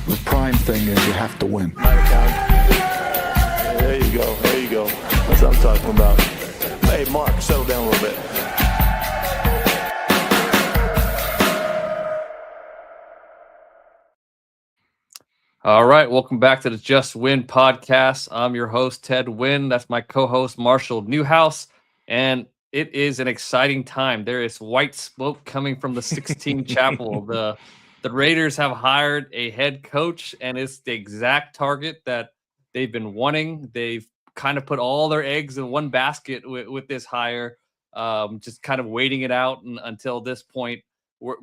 The prime thing is you have to win. There you go. There you go. That's what I'm talking about. Hey, Mark, settle down a little bit. All right, welcome back to the Just Win podcast. I'm your host, Ted Wynn. That's my co-host, Marshall Newhouse. And it is an exciting time. There is white smoke coming from the 16 Chapel. The Raiders have hired a head coach, and it's the exact target that they've been wanting. They've kind of put all their eggs in one basket with this hire, just kind of waiting it out until this point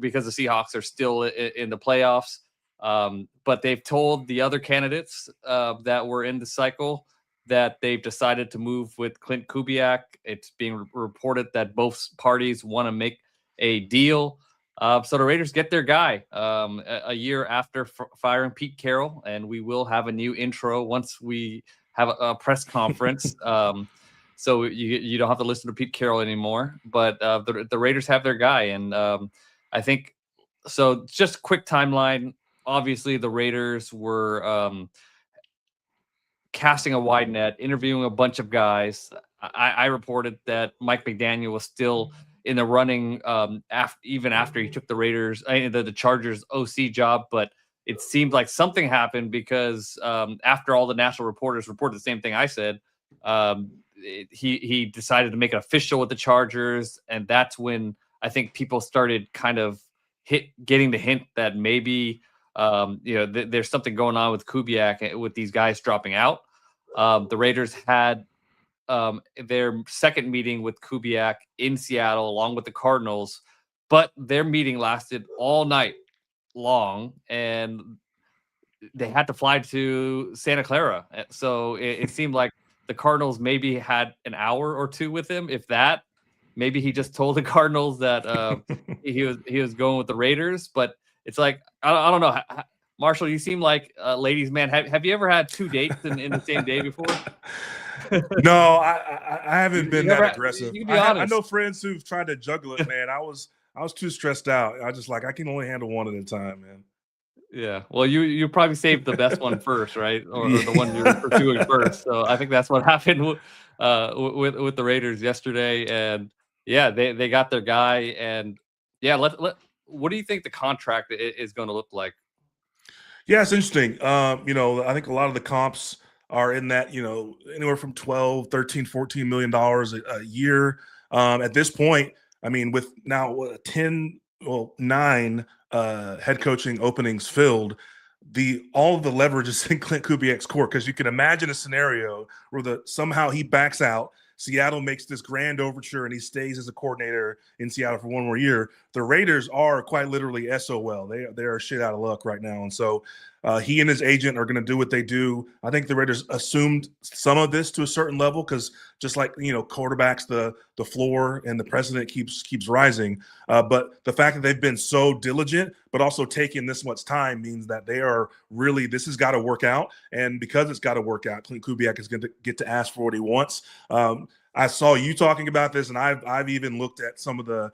because the Seahawks are still in the playoffs. But they've told the other candidates that were in the cycle that they've decided to move with Klint Kubiak. It's being reported that both parties want to make a deal. So the Raiders get their guy a year after firing Pete Carroll, and we will have a new intro once we have a press conference. So you don't have to listen to Pete Carroll anymore. But the Raiders have their guy, and I think so. Just a quick timeline. Obviously, the Raiders were casting a wide net, interviewing a bunch of guys. I reported that Mike McDaniel was still in the running even after he took the Raiders, the Chargers OC job, but it seemed like something happened because after all the national reporters reported the same thing I said, he decided to make it official with the Chargers, and that's when I think people started kind of getting the hint that maybe there's something going on with Kubiak with these guys dropping out. The Raiders had their second meeting with Kubiak in Seattle along with the Cardinals, but their meeting lasted all night long and they had to fly to Santa Clara. So it seemed like the Cardinals maybe had an hour or two with him, if that. Maybe he just told the Cardinals that he was going with the Raiders, but it's like, I don't know. Marshall, you seem like a ladies' man. Have you ever had two dates in the same day before? No, I haven't been that aggressive. You can be honest. I know friends who've tried to juggle it, man. I was too stressed out. I can only handle one at a time, man. Yeah. Well, you probably saved the best one first, right? Or the one you're pursuing first. So I think that's what happened with the Raiders yesterday. And yeah, they got their guy. And yeah, what do you think the contract is going to look like? Yeah, it's interesting. I think a lot of the comps are in that, anywhere from 12, 13, $14 million a year. At this point, I mean, with now 9 head coaching openings filled, all of the leverage is in Klint Kubiak's court, because you can imagine a scenario where somehow he backs out. Seattle makes this grand overture and he stays as a coordinator in Seattle for one more year. The Raiders are quite literally SOL. They are shit out of luck right now. And so he and his agent are going to do what they do. I think the Raiders assumed some of this to a certain level, because just like, quarterbacks, the floor and the precedent keeps rising. But the fact that they've been so diligent, but also taking this much time, means that they are really, this has got to work out. And because it's got to work out, Klint Kubiak is going to get to ask for what he wants. I saw you talking about this, and I've even looked at some of the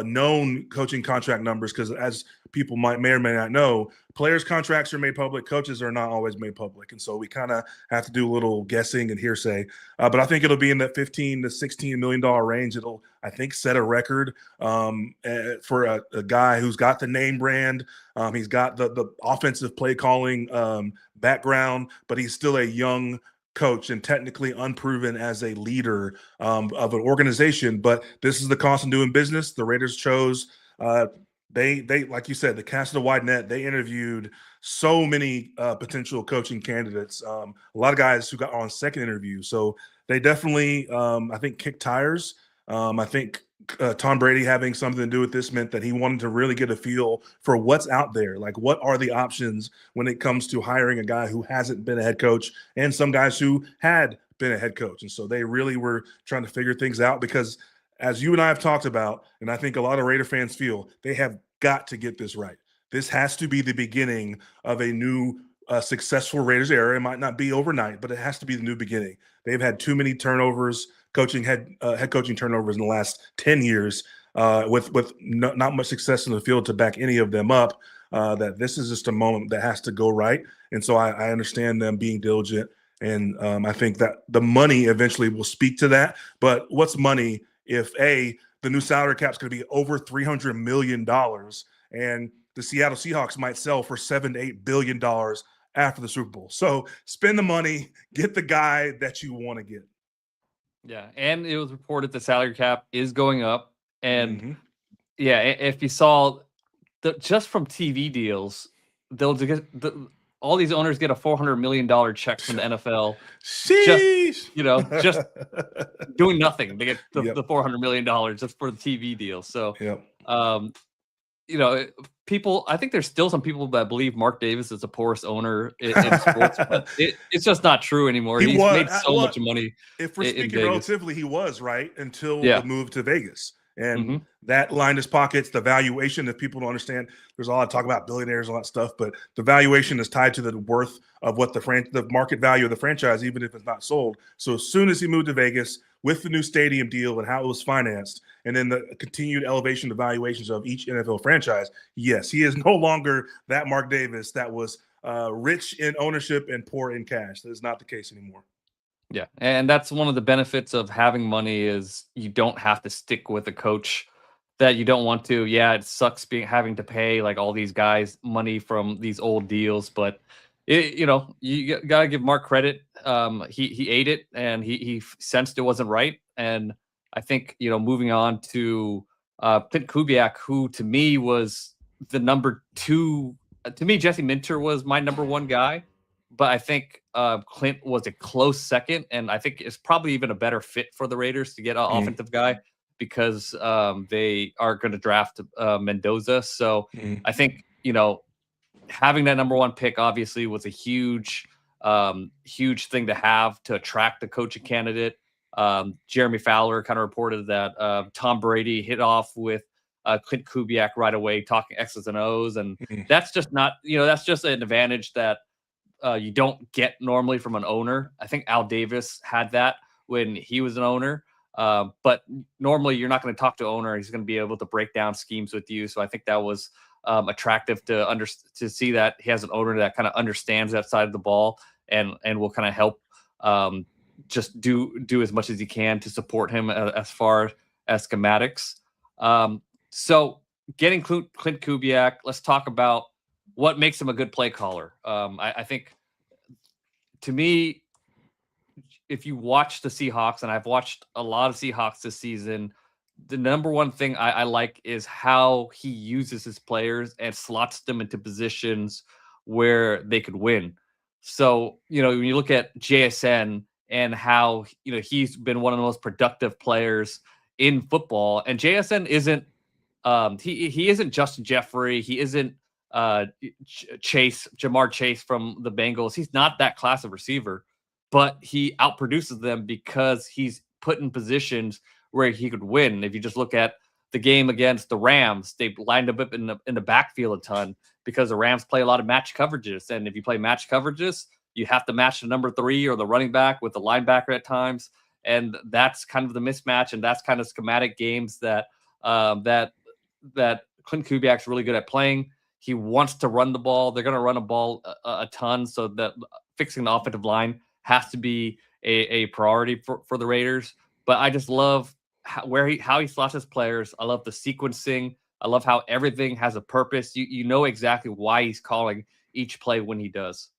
known coaching contract numbers, because as people may or may not know, players' contracts are made public, coaches are not always made public, and so we kind of have to do a little guessing and hearsay. But I think it'll be in that $15 to $16 million range. It'll, I think, set a record for a guy who's got the name brand. He's got the offensive play calling background, but he's still a young coach and technically unproven as a leader of an organization. But this is the cost of doing business. The Raiders chose they like you said, the cast of the wide net. They interviewed so many potential coaching candidates, a lot of guys who got on second interview. So they definitely I think kicked tires. I think Tom Brady having something to do with this meant that he wanted to really get a feel for what's out there. Like, what are the options when it comes to hiring a guy who hasn't been a head coach, and some guys who had been a head coach. And so they really were trying to figure things out, because as you and I have talked about, and I think a lot of Raider fans feel, they have got to get this right. This has to be the beginning of a new successful Raiders era. It might not be overnight, but it has to be the new beginning. They've had too many turnovers, head coaching turnovers in the last 10 years, with not much success in the field to back any of them up. that this is just a moment that has to go right. And so I understand them being diligent. And I think that the money eventually will speak to that. But what's money if the new salary cap is going to be over $300 million and the Seattle Seahawks might sell for $7 to $8 billion after the Super Bowl? So spend the money, get the guy that you want to get. Yeah, and it was reported the salary cap is going up, and Mhm. if you saw just from TV deals, they'll get all these owners get a $400 million check from the NFL. Sheesh. Just doing nothing. They get the Yep. $400 million just for the TV deal. So, Yep. people, I think there's still some people that believe Mark Davis is the poorest owner in sports, but it's just not true anymore. He's made so much money. If we're in speaking Vegas. relatively, he was right until Yeah. the move to Vegas. And Mhm. that lined his pockets. The valuation, if people don't understand, there's a lot of talk about billionaires and all that stuff, but the valuation is tied to the worth of what the market value of the franchise, even if it's not sold. So as soon as he moved to Vegas with the new stadium deal and how it was financed, and then the continued elevation of valuations of each NFL franchise, yes, he is no longer that Mark Davis that was rich in ownership and poor in cash. That is not the case anymore. Yeah, and that's one of the benefits of having money is you don't have to stick with a coach that you don't want to. Yeah, it sucks having to pay like all these guys money from these old deals, but you gotta give Mark credit. He ate it and he sensed it wasn't right, and I think moving on to Klint Kubiak, who to me was the number two. To me, Jesse Minter was my number one guy. But I think Klint was a close second, and I think it's probably even a better fit for the Raiders to get an offensive guy because they are going to draft Mendoza. So I think having that number one pick obviously was a huge thing to have to attract the coaching candidate. Jeremy Fowler kind of reported that Tom Brady hit off with Klint Kubiak right away, talking X's and O's, and that's just not that's just an advantage that you don't get normally from an owner. I think Al Davis had that when he was an owner. But normally you're not going to talk to owner. He's going to be able to break down schemes with you. So I think that was attractive to see that he has an owner that kind of understands that side of the ball and will kind of help just do as much as he can to support him as far as schematics. So getting Klint Kubiak, let's talk about what makes him a good play caller. I think, to me, if you watch the Seahawks, and I've watched a lot of Seahawks this season, the number one thing I like is how he uses his players and slots them into positions where they could win. So, when you look at JSN and how, he's been one of the most productive players in football, and JSN isn't, he isn't Justin Jeffrey. He isn't Jamar Chase from the Bengals. He's not that class of receiver, but he outproduces them because he's put in positions where he could win. If you just look at the game against the Rams, they lined him up in the backfield a ton because the Rams play a lot of match coverages. And if you play match coverages, you have to match the number 3 or the running back with the linebacker at times. And that's kind of the mismatch. And that's kind of schematic games that Klint Kubiak's really good at playing. He wants to run the ball. They're going to run a ball a ton, so that fixing the offensive line has to be a priority for the Raiders. But I just love how he slots his players. I love the sequencing. I love how everything has a purpose. You know exactly why he's calling each play when he does.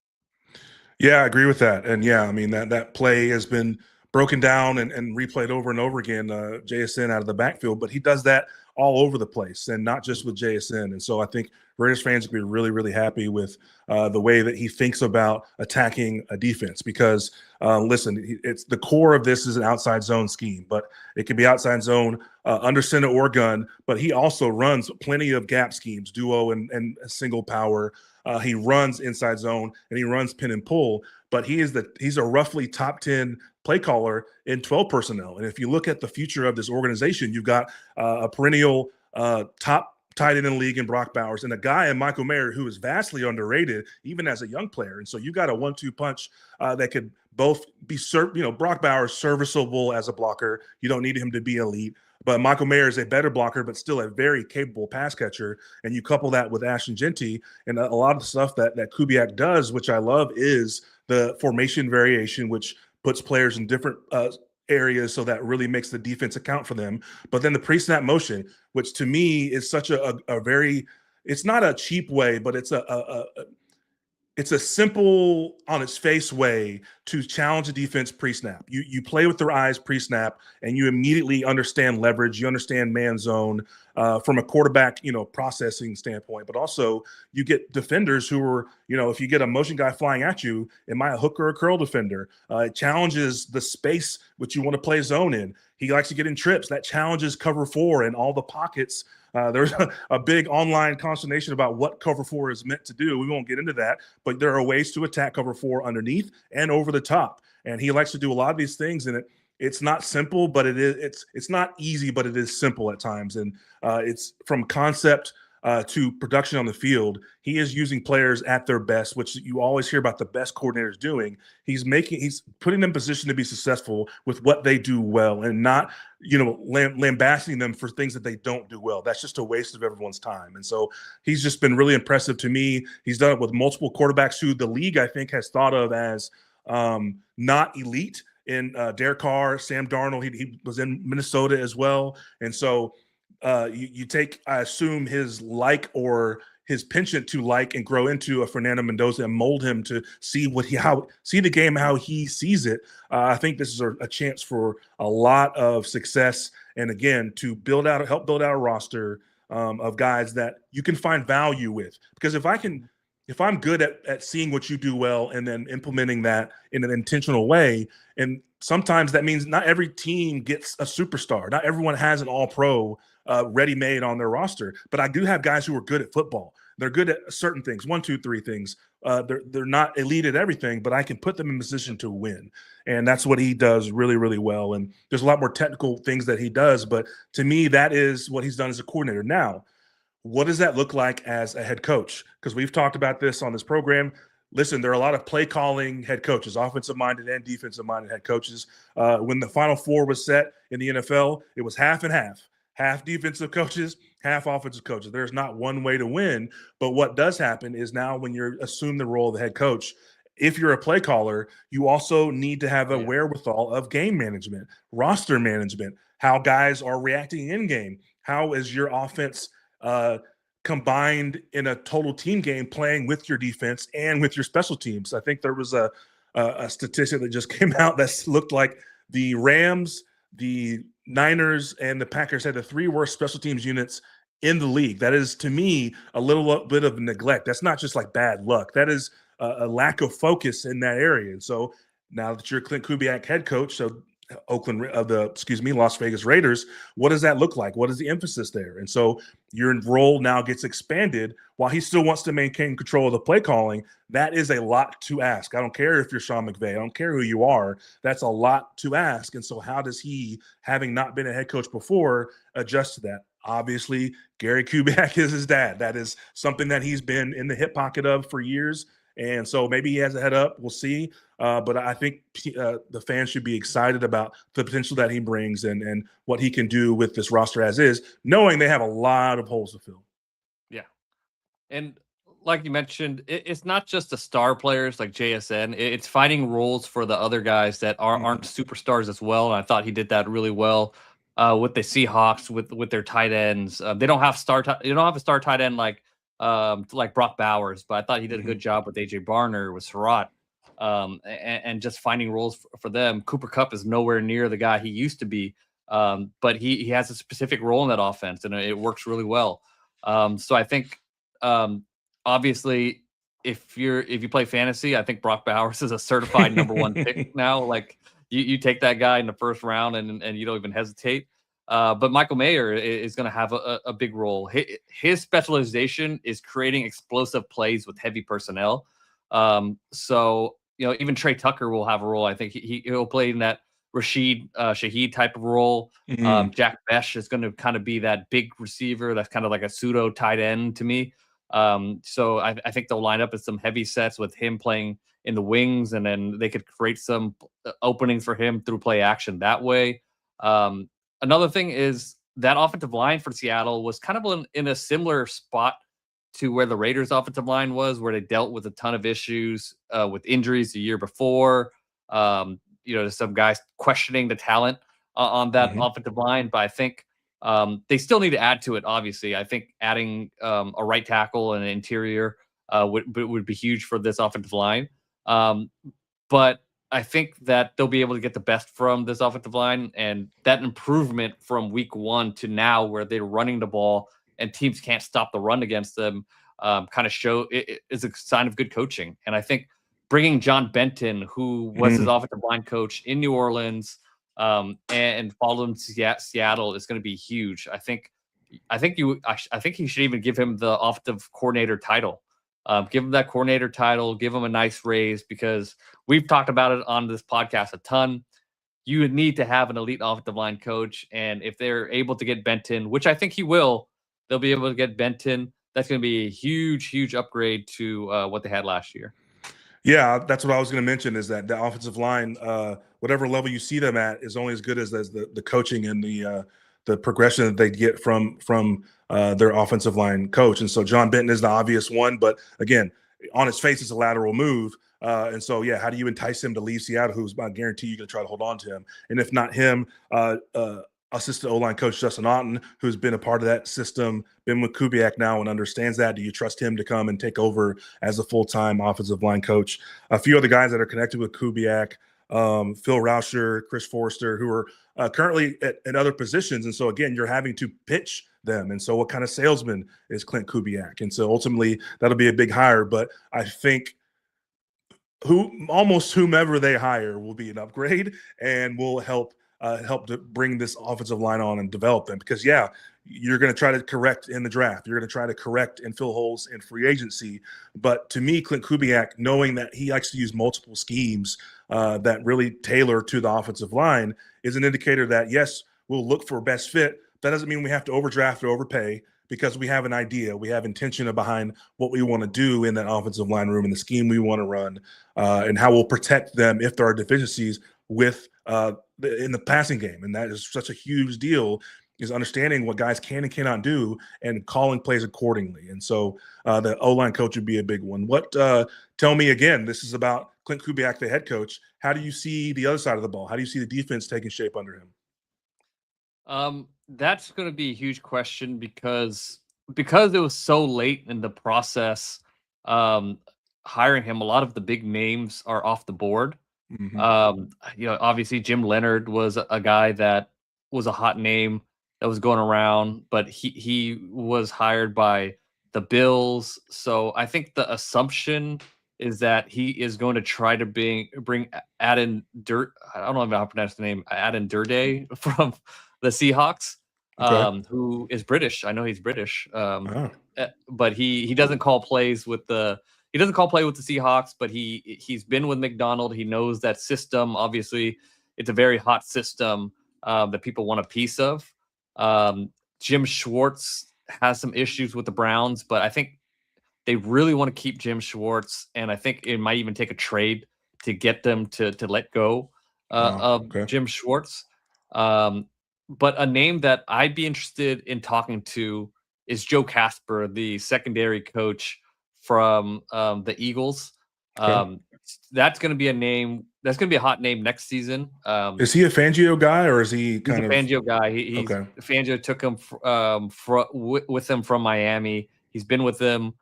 Yeah, I agree with that. And yeah, I mean, that play has been broken down and replayed over and over again, JSN out of the backfield, but he does that all over the place and not just with JSN. And so I think Raiders fans will be really, really happy with the way that he thinks about attacking a defense because, listen, it's the core of this is an outside zone scheme, but it can be outside zone under center or gun, but he also runs plenty of gap schemes, duo and single power. He runs inside zone and he runs pin and pull, but he's a roughly top 10 play caller in 12 personnel. And if you look at the future of this organization, you've got a perennial top tight end in the league in Brock Bowers and a guy in Michael Mayer who is vastly underrated even as a young player. And so you got a 1-2 punch that could both be, Brock Bowers serviceable as a blocker. You don't need him to be elite. But Michael Mayer is a better blocker, but still a very capable pass catcher. And you couple that with Ashton Genty, and a lot of the stuff that Kubiak does, which I love, is the formation variation, which puts players in different areas, so that really makes the defense account for them. But then the pre-snap motion, which to me is such a very, it's not a cheap way, but it's a simple on its face way to challenge a defense pre-snap. You play with their eyes pre-snap, and you immediately understand leverage. You understand man zone from a quarterback, processing standpoint. But also you get defenders who are, if you get a motion guy flying at you, am I a hook or a curl defender? It challenges the space which you want to play zone in. He likes to get in trips. That challenges cover 4 and all the pockets. There's a big online consternation about what cover 4 is meant to do. We won't get into that, but there are ways to attack cover 4 underneath and over the top. And he likes to do a lot of these things, and it's not simple, but it's not easy, but it is simple at times. And it's from concept to production on the field. He is using players at their best, which you always hear about the best coordinators doing. He's putting them in position to be successful with what they do well, and not, lambasting them for things that they don't do well. That's just a waste of everyone's time. And so he's just been really impressive to me. He's done it with multiple quarterbacks who the league, I think, has thought of as not elite. In Derek Carr, Sam Darnold, he was in Minnesota as well. And so you take, I assume, his or his penchant to and grow into a Fernando Mendoza and mold him to see see the game how he sees it. I think this is a chance for a lot of success, and again, to help build out a roster of guys that you can find value with. Because if I'm good at seeing what you do well and then implementing that in an intentional way, and sometimes that means not every team gets a superstar. Not everyone has an all-pro ready-made on their roster. But I do have guys who are good at football. They're good at certain things, 1, 2, 3 things. They're not elite at everything, but I can put them in position to win. And that's what he does really, really well. And there's a lot more technical things that he does, but to me, that is what he's done as a coordinator. Now, what does that look like as a head coach? Because we've talked about this on this program. Listen, there are a lot of play calling head coaches, offensive minded and defensive minded head coaches. When the Final Four was set in the NFL, it was half and half defensive coaches, half offensive coaches. There's not one way to win. But what does happen is now when you assume the role of the head coach, if you're a play caller, you also need to have a wherewithal of game management, roster management, how guys are reacting in game. How is your offense combined in a total team game, playing with your defense and with your special teams? I think there was a statistic that just came out that looked like the Rams, the Niners, and the Packers had the 3 worst special teams units in the league. That is, to me, a little bit of neglect. That's not just like bad luck. That is a lack of focus in that area. And so now that you're Klint Kubiak head coach, so Las Vegas Raiders, what does that look like? What is the emphasis there? And so your role now gets expanded while he still wants to maintain control of the play calling. That is a lot to ask. I don't care if you're Sean McVay. I don't care who you are. That's a lot to ask. And so how does he, having not been a head coach before, adjust to that? Obviously, Gary Kubiak is his dad. That is something that he's been in the hip pocket of for years. And so maybe he has a head up. We'll see. But I think the fans should be excited about the potential that he brings and what he can do with this roster as is, knowing they have a lot of holes to fill. Yeah. And like you mentioned, it's not just the star players like JSN. It's finding roles for the other guys that aren't superstars as well. And I thought he did that really well with the Seahawks, with their tight ends. They don't have a star tight end like Brock Bowers, but I thought he did a good job with AJ Barner, with Surratt, and just finding roles for them. Cooper Kupp is nowhere near the guy he used to be, but he has a specific role in that offense, and it works really well. So I think, obviously, if you play fantasy, I think Brock Bowers is a certified number 1 pick now. Like you take that guy in the first round and you don't even hesitate. But Michael Mayer is going to have a big role. His specialization is creating explosive plays with heavy personnel. So, even Trey Tucker will have a role. I think he'll play in that Rashid Shaheed type of role. Jack Besh is going to kind of be that big receiver that's kind of like a pseudo tight end to me. So I think they'll line up with some heavy sets with him playing in the wings, and then they could create some openings for him through play action that way. another thing is that offensive line for Seattle was kind of in a similar spot to where the Raiders' offensive line was, where they dealt with a ton of issues with injuries the year before. Some guys questioning the talent on that offensive line, but I think they still need to add to it. Obviously, I think adding a right tackle and an interior would be huge for this offensive line. But I think that they'll be able to get the best from this offensive line, and that improvement from week 1 to now, where they're running the ball and teams can't stop the run against them, kind of show it is a sign of good coaching. And I think bringing John Benton, who was his offensive line coach in New Orleans, and followed him to Seattle, is going to be huge. I think you should even give him the offensive coordinator title. Give him that coordinator title, give him a nice raise, because we've talked about it on this podcast a ton. You would need to have an elite offensive line coach. And if they're able to get Benton, which I think he will, they'll be able to get Benton. That's going to be a huge, huge upgrade to what they had last year. Yeah, that's what I was going to mention, is that the offensive line, whatever level you see them at, is only as good as the coaching and the progression that they get from their offensive line coach. And so John Benton is the obvious one, but again, on its face, it's a lateral move. And so, yeah, how do you entice him to leave Seattle, who's, I guarantee, you're going to try to hold on to him? And if not him, assistant O-line coach Justin Otten, who's been a part of that system, been with Kubiak now and understands that. Do you trust him to come and take over as a full-time offensive line coach? A few other guys that are connected with Kubiak, Phil Rauscher, Chris Forrester, who are currently in other positions. And so, again, you're having to pitch them. And so what kind of salesman is Klint Kubiak? And so ultimately that'll be a big hire. But I think almost whomever they hire will be an upgrade and will help to bring this offensive line on and develop them. Because, yeah, you're going to try to correct in the draft. You're going to try to correct and fill holes in free agency. But to me, Klint Kubiak, knowing that he likes to use multiple schemes that really tailor to the offensive line, is an indicator that, yes, we'll look for best fit. That doesn't mean we have to overdraft or overpay, because we have an idea. We have intention behind what we want to do in that offensive line room and the scheme we want to run, and how we'll protect them if there are deficiencies with in the passing game. And that is such a huge deal, is understanding what guys can and cannot do and calling plays accordingly. And so the O-line coach would be a big one. Tell me again, this is about Klint Kubiak, the head coach. How do you see the other side of the ball? How do you see the defense taking shape under him? That's going to be a huge question, because it was so late in the process hiring him. A lot of the big names are off the board. Obviously Jim Leonard was a guy that was a hot name that was going around, but he was hired by the Bills. So I think the assumption is that he is going to try to bring Adin Dirt. I don't know how to pronounce the name. Adin Durde from the Seahawks, who is British. I know he's British, but he doesn't call plays with the Seahawks. But he's been with McDonald. He knows that system. Obviously, it's a very hot system that people want a piece of. Jim Schwartz has some issues with the Browns, but I think they really want to keep Jim Schwartz, and I think it might even take a trade to get them to let go of Jim Schwartz. But a name that I'd be interested in talking to is Joe Casper, the secondary coach from the Eagles. That's going to be a name. That's going to be a hot name next season. Is he a Fangio guy, or is he he's a Fangio guy? Fangio took him with him from Miami. He's been with them.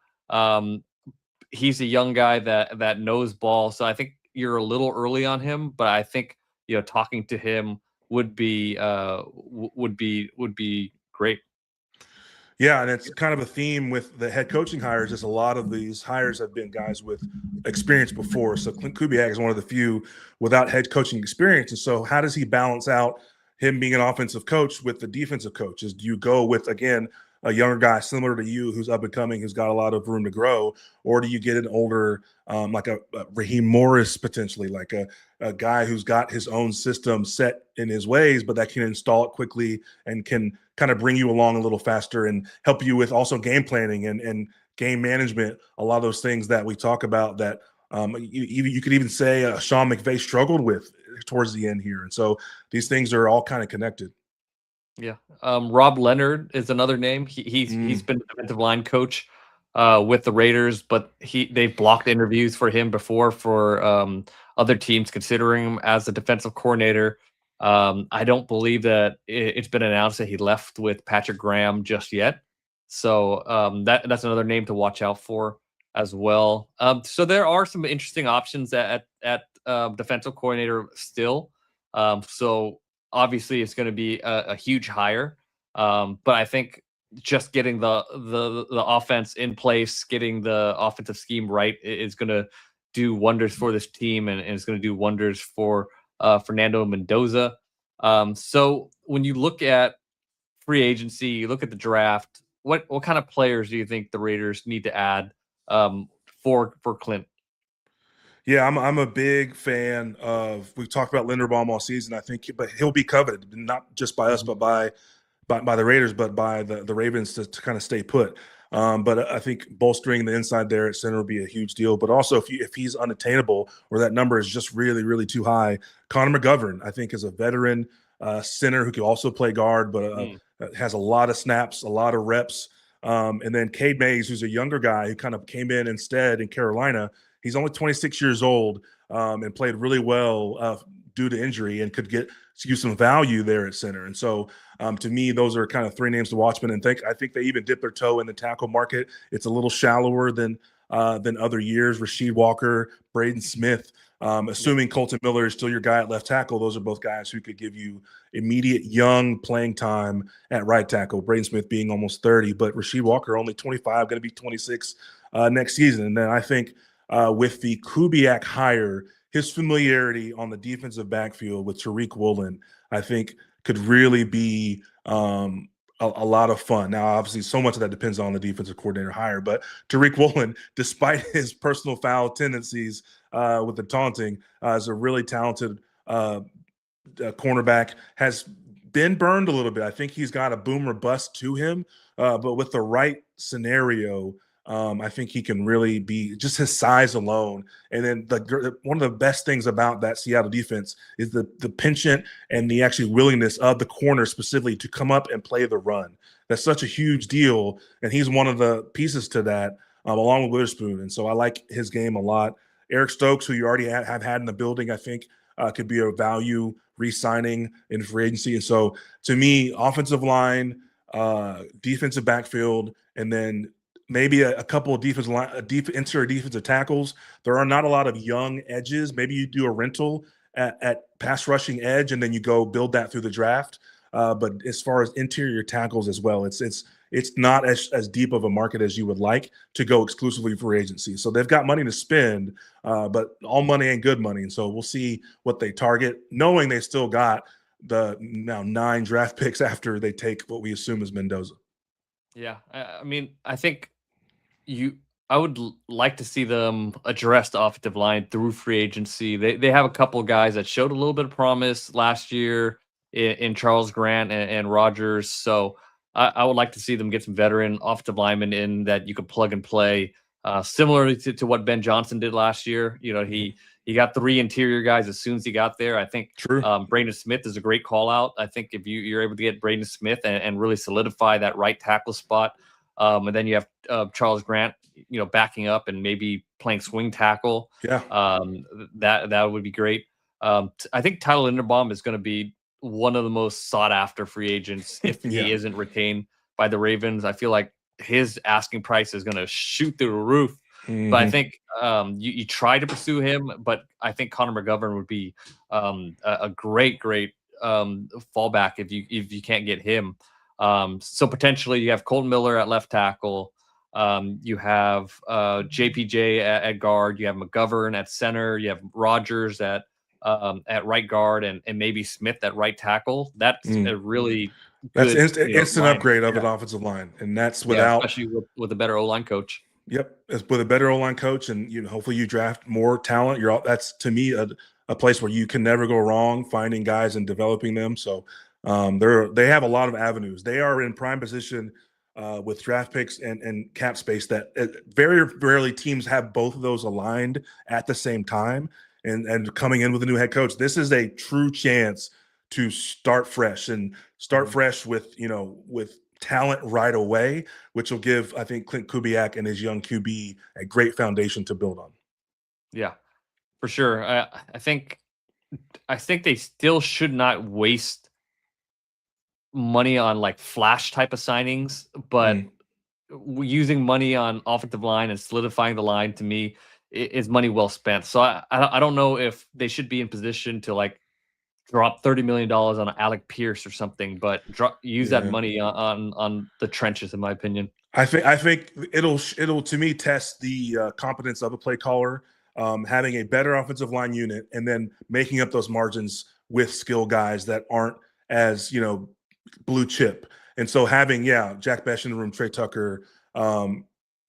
He's a young guy that knows ball. So I think you're a little early on him, but I think talking to him would be great. Yeah, and it's kind of a theme with the head coaching hires, is a lot of these hires have been guys with experience before. So Klint Kubiak is one of the few without head coaching experience. And so how does he balance out him being an offensive coach with the defensive coaches? Do you go with, again, a younger guy similar to you who's up and coming, who's got a lot of room to grow, or do you get an older, like a Raheem Morris, potentially, like a guy who's got his own system set in his ways, but that can install it quickly and can kind of bring you along a little faster and help you with also game planning and game management, a lot of those things that we talk about that you could even say Sean McVay struggled with towards the end here. And so these things are all kind of connected. Yeah. Rob Leonard is another name. He's been the defensive line coach with the Raiders, but they've blocked interviews for him before for other teams considering him as a defensive coordinator. I don't believe that it's been announced that he left with Patrick Graham just yet. So that's another name to watch out for as well. So there are some interesting options at defensive coordinator still. So obviously it's going to be a huge hire. But I think just getting the offense in place, getting the offensive scheme right is going to do wonders for this team, and it's going to do wonders for Fernando Mendoza. So when you look at free agency, you look at the draft, what kind of players do you think the Raiders need to add for Klint? Yeah, I'm a big fan of. We've talked about Linderbaum all season. I think, but he'll be coveted not just by us, but by the Raiders, but by the Ravens to kind of stay put. But I think bolstering the inside there at center would be a huge deal. But also, if he's unattainable or that number is just really really too high, Connor McGovern I think is a veteran center who can also play guard, but has a lot of snaps, a lot of reps. And then Cade Mays, who's a younger guy who kind of came in instead in Carolina. He's only 26 years old and played really well due to injury and could use some value there at center. And so to me, those are kind of three names to watch. And I think they even dip their toe in the tackle market. It's a little shallower than other years. Rasheed Walker, Braden Smith, assuming Colton Miller is still your guy at left tackle. Those are both guys who could give you immediate young playing time at right tackle. Braden Smith being almost 30, but Rasheed Walker only 25, going to be 26 next season. And then I think with the Kubiak hire, his familiarity on the defensive backfield with Tariq Woolen, I think could really be a lot of fun. Now, obviously, so much of that depends on the defensive coordinator hire, but Tariq Woolen, despite his personal foul tendencies with the taunting, is a really talented cornerback, has been burned a little bit. I think he's got a boom or bust to him, but with the right scenario, I think he can really be just his size alone. And then one of the best things about that Seattle defense is the penchant and the actually willingness of the corner specifically to come up and play the run. That's such a huge deal, and he's one of the pieces to that, along with Witherspoon. And so I like his game a lot. Eric Stokes, who you already have had in the building, I think could be a value re-signing in free agency. And so to me, offensive line, defensive backfield, and then maybe a couple of interior defensive tackles. There are not a lot of young edges. Maybe you do a rental at pass rushing edge, and then you go build that through the draft. But as far as interior tackles as well, it's not as deep of a market as you would like to go exclusively for agency. So they've got money to spend, but all money ain't good money. And so we'll see what they target, knowing they still got the now 9 draft picks after they take what we assume is Mendoza. Yeah, I mean, I think I would like to see them address the offensive line through free agency. They have a couple of guys that showed a little bit of promise last year in Charles Grant and Rogers. So I would like to see them get some veteran offensive linemen in that you could plug and play, similarly to what Ben Johnson did last year. You know, he got 3 interior guys as soon as he got there. I think Braden Smith is a great call out. I think if you're able to get Braden Smith and really solidify that right tackle spot, and then you have Charles Grant, you know, backing up and maybe playing swing tackle. Yeah. That would be great. I think Tyler Linderbaum is going to be one of the most sought after free agents if he isn't retained by the Ravens. I feel like his asking price is going to shoot through the roof. But I think you try to pursue him, but I think Connor McGovern would be a great fallback if you can't get him. So potentially you have Colton Miller at left tackle. You have JPJ at guard. You have McGovern at center. You have Rogers at right guard, and maybe Smith at right tackle. That's a really good, instant upgrade of an offensive line, and that's without especially with a better O-line coach. Yep, it's with a better O-line coach, and hopefully you draft more talent. That's to me a place where you can never go wrong finding guys and developing them. So they have a lot of avenues. They are in prime position with draft picks and cap space that very rarely teams have both of those aligned at the same time. And coming in with a new head coach, this is a true chance to start fresh and Start fresh with talent right away, which will give, I think, Klint Kubiak and his young QB a great foundation to build on. Yeah, for sure. I think they still should not waste money on like flash type of signings, but using money on offensive line and solidifying the line to me is money well spent. So I don't know if they should be in position to like drop $30 million on Alec Pierce or something, but use that money on the trenches, in my opinion. I think it'll to me test the competence of a play caller, having a better offensive line unit, and then making up those margins with skill guys that aren't as blue chip. And so having Jack Besh in the room, Trey Tucker, and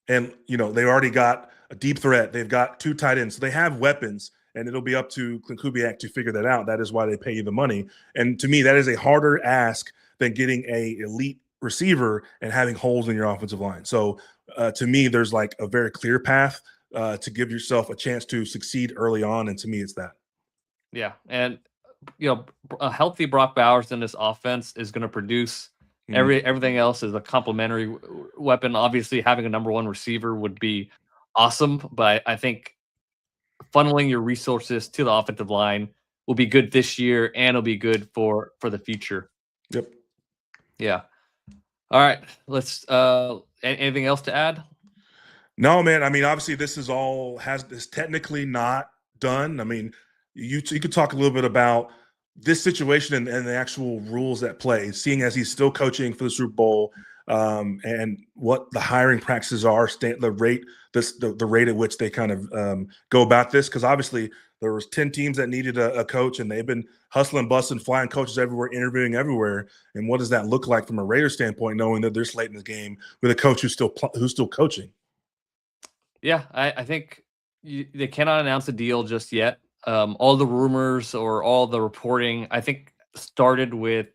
they already got a deep threat. They've got 2 tight ends, so they have weapons. And it'll be up to Klint Kubiak to figure that out. That is why they pay you the money. And to me, that is a harder ask than getting a elite receiver and having holes in your offensive line. So to me, there's like a very clear path to give yourself a chance to succeed early on. And to me, it's that. Yeah. And, a healthy Brock Bowers in this offense is going to produce everything else is a complementary weapon. Obviously, having a number 1 receiver would be awesome. But I think funneling your resources to the offensive line will be good this year, and it'll be good for the future. Yep. Yeah. All right. Let's anything else to add? No, man. I mean, obviously this is technically not done. I mean, you could talk a little bit about this situation and the actual rules at play, seeing as he's still coaching for the Super Bowl, and what the hiring practices are, the rate at which they kind of go about this. Because obviously there was 10 teams that needed a coach, and they've been hustling, busting, flying coaches everywhere, interviewing everywhere. And what does that look like from a Raiders standpoint, knowing that they're late in the game with a coach who's still coaching? Yeah, I think they cannot announce a deal just yet. All the rumors or all the reporting, I think, started with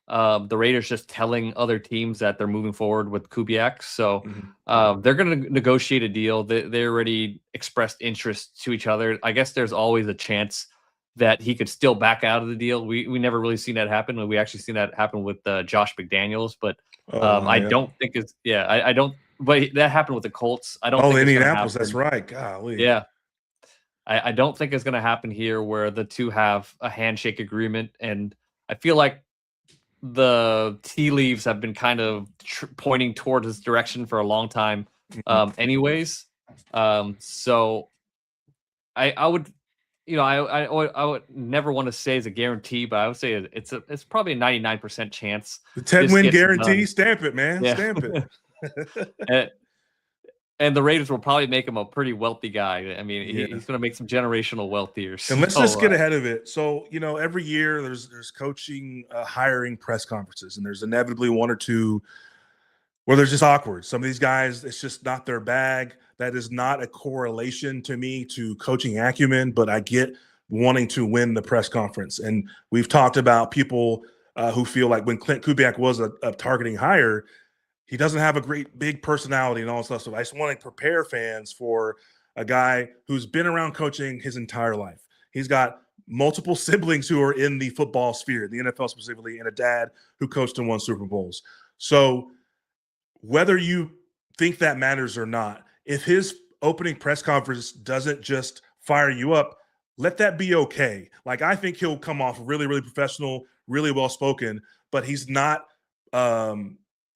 the Raiders just telling other teams that they're moving forward with Kubiak. So they're going to negotiate a deal. They already expressed interest to each other. I guess there's always a chance that he could still back out of the deal. We never really seen that happen. We actually seen that happen with Josh McDaniels, but I don't think it's I don't. But that happened with the Colts. I don't. Oh, Indianapolis. That's right. Golly. Yeah. I don't think it's going to happen here, where the two have a handshake agreement, and I feel like the tea leaves have been kind of pointing towards this direction for a long time, anyways. So I would, I would never want to say it's a guarantee, but I would say it's probably a 99% chance. The Ted Win guarantee, stamp it, man, stamp it. And the Raiders will probably make him a pretty wealthy guy. I mean, he's going to make some generational wealth here. And let's just get ahead of it. So, every year there's coaching, hiring press conferences, and there's inevitably one or two where there's just awkward. Some of these guys, it's just not their bag. That is not a correlation to me to coaching acumen, but I get wanting to win the press conference. And we've talked about people who feel like when Klint Kubiak was a targeting hire, he doesn't have a great big personality and all this stuff. So I just want to prepare fans for a guy who's been around coaching his entire life. He's got multiple siblings who are in the football sphere, the NFL specifically, and a dad who coached and won Super Bowls. So whether you think that matters or not, if his opening press conference doesn't just fire you up, let that be okay. Like, I think he'll come off really, really professional, really well-spoken, but he's not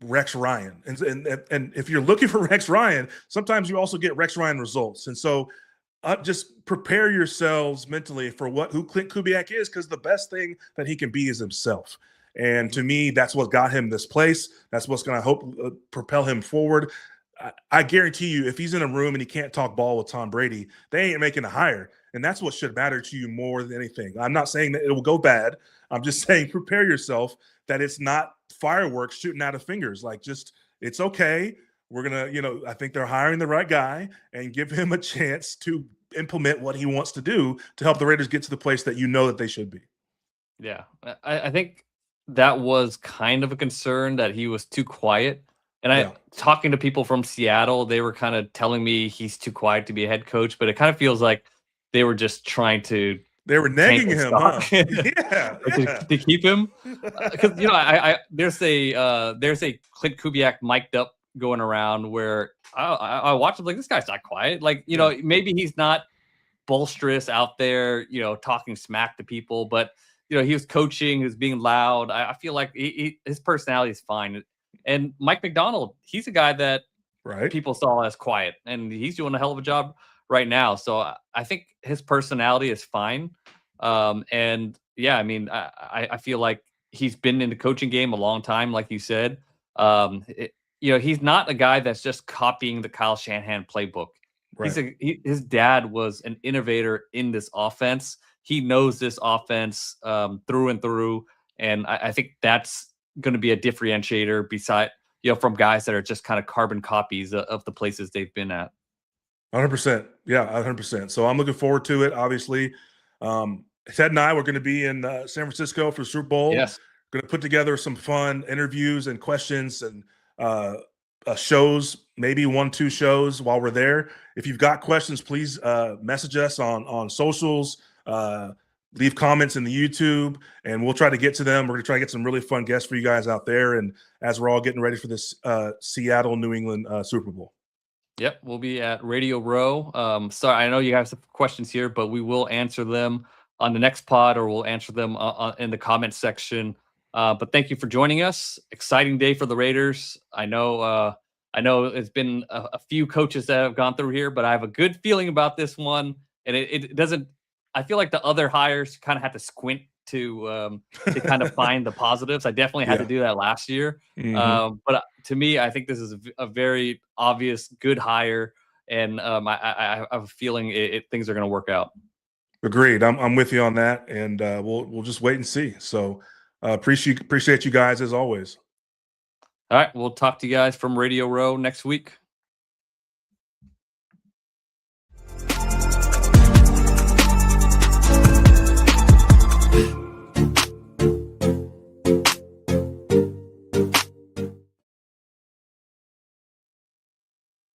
Rex Ryan. And if you're looking for Rex Ryan, sometimes you also get Rex Ryan results. And so just prepare yourselves mentally for who Klint Kubiak is, because the best thing that he can be is himself. And to me, that's what got him this place. That's what's going to propel him forward. I guarantee you, if he's in a room and he can't talk ball with Tom Brady, they ain't making a hire. And that's what should matter to you more than anything. I'm not saying that it will go bad. I'm just saying prepare yourself that it's not fireworks shooting out of fingers. Like, just, it's okay. We're going to, I think they're hiring the right guy, and give him a chance to implement what he wants to do to help the Raiders get to the place that that they should be. Yeah. I think that was kind of a concern, that he was too quiet. And talking to people from Seattle, they were kind of telling me he's too quiet to be a head coach, but it kind of feels like they were just trying to They were negging tank him, huh? stock to keep him. Because I there's a Klint Kubiak mic'd up going around where I watch him like, this guy's not quiet. Like, maybe he's not bolsterous out there, talking smack to people, but he was coaching, he was being loud. I feel like his personality is fine. And Mike McDonald, he's a guy that people saw as quiet, and he's doing a hell of a job right now. So I think his personality is fine. And yeah, I mean, I feel like he's been in the coaching game a long time, like you said. He's not a guy that's just copying the Kyle Shanahan playbook. Right. His dad was an innovator in this offense. He knows this offense through and through, and I think that's going to be a differentiator beside from guys that are just kind of carbon copies of the places they've been at. 100%, yeah, 100%. So I'm looking forward to it. Obviously, Ted and I were going to be in San Francisco for the Super Bowl. Yes, going to put together some fun interviews and questions and shows, maybe 1-2 shows while we're there. If you've got questions, please message us on socials, leave comments in the YouTube, and we'll try to get to them. We're going to try to get some really fun guests for you guys out there. And as we're all getting ready for this Seattle, New England Super Bowl. Yep, we'll be at Radio Row. Sorry, I know you guys have questions here, but we will answer them on the next pod, or we'll answer them in the comment section. But thank you for joining us. Exciting day for the Raiders. I know it's been a few coaches that have gone through here, but I have a good feeling about this one. And it doesn't. I feel like the other hires kind of had to squint to kind of find the positives. I definitely had to do that last year. Mm-hmm. But to me, I think this is a very obvious good hire, and I have a feeling things are going to work out. Agreed. I'm with you on that, and we'll just wait and see. So appreciate you guys as always. All right, we'll talk to you guys from Radio Row next week.